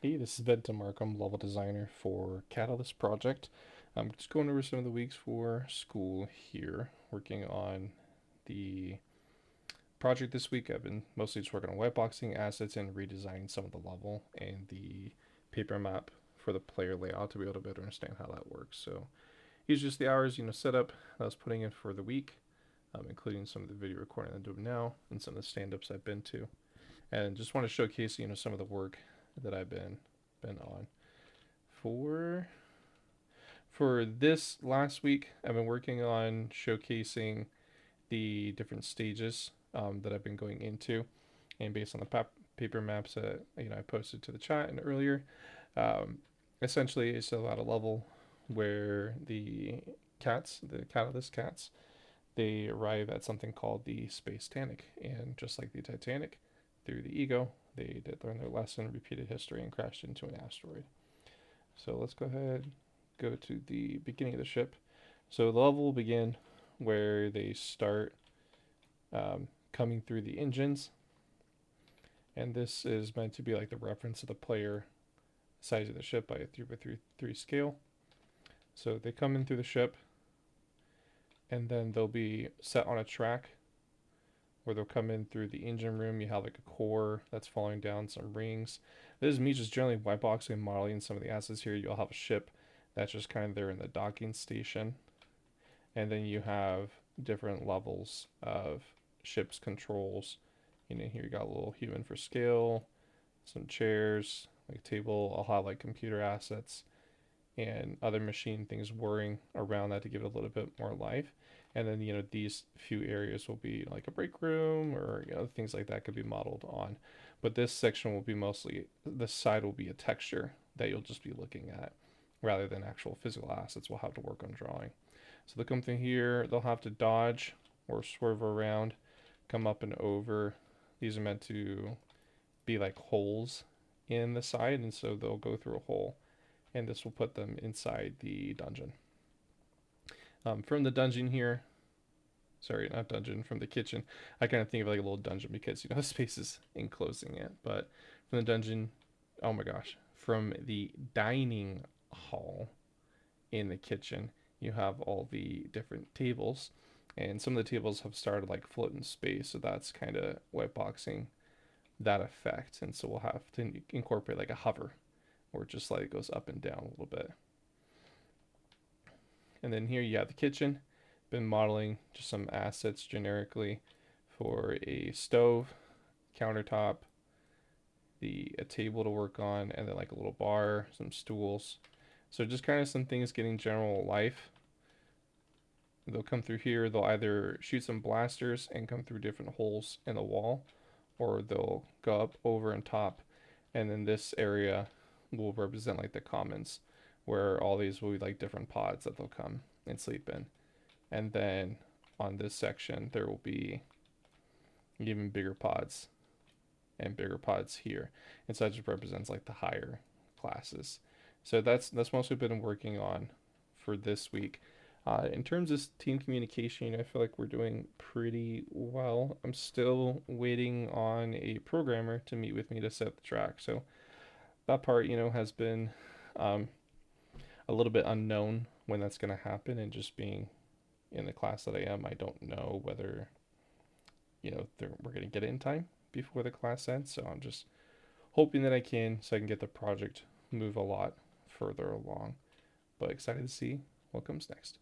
Hey, this is Ben Markham, level designer for Katalyst project. I'm just going over some of the weeks for school here, working on the project this week. I've been mostly just working on whiteboxing assets and redesigning some of the level and the paper map for the player layout to be able to better understand how that works. So here's just the hours, setup that I was putting in for the week, including some of the video recording I'm doing now and some of the stand-ups I've been to. And just want to showcase, some of the work that I've been on. For this last week, I've been working on showcasing the different stages that I've been going into, and based on the paper maps that I posted to the chat and earlier, um, essentially it's about a level where the Katalyst cats, they arrive at something called the Space Titanic, and just like the Titanic, through the ego, they did learn their lesson, repeated history, and crashed into an asteroid. So let's go ahead, go to the beginning of the ship. So the level will begin where they start coming through the engines, and this is meant to be like the reference of the player size of the ship by a 3 by 3 scale. So they come in through the ship, and then they'll be set on a track where they'll come in through the engine room. You have like a core that's falling down, some rings. This is me just generally whiteboxing and modeling some of the assets here. You'll have a ship that's just kind of there in the docking station. And then you have different levels of ship's controls. Here you got a little human for scale, some chairs, like table. I'll have like computer assets and other machine things whirring around that to give it a little bit more life. And then, these few areas will be like a break room or, things like that could be modeled on. But this section will be mostly, this side will be a texture that you'll just be looking at rather than actual physical assets we'll have to work on drawing. So they'll come through here, they'll have to dodge or swerve around, come up and over. These are meant to be like holes in the side, and so they'll go through a hole, and this will put them inside the dungeon. From the dungeon here, sorry, not dungeon, from the kitchen, I kind of think of like a little dungeon because, the space is enclosing it. But from the dungeon, oh my gosh, from the dining hall in the kitchen, you have all the different tables. And some of the tables have started like float in space, so that's kind of whiteboxing that effect. And so we'll have to incorporate like a hover, or just like it goes up and down a little bit. And then here you have the kitchen. Been modeling just some assets generically for a stove, countertop, a table to work on, and then like a little bar, some stools. So just kind of some things getting general life. They'll come through here. They'll either shoot some blasters and come through different holes in the wall, or they'll go up over and top. And then this area will represent like the commons, where all these will be like different pods that they'll come and sleep in. And then on this section, there will be even bigger pods and bigger pods here. And so that just represents like the higher classes. So that's mostly been working on for this week. In terms of team communication, I feel like we're doing pretty well. I'm still waiting on a programmer to meet with me to set the track. So that part, has been um, a little bit unknown when that's going to happen. And just being in the class that I am, I don't know whether, we're going to get it in time before the class ends. So I'm just hoping that I can, so I can get the project move a lot further along. But excited to see what comes next.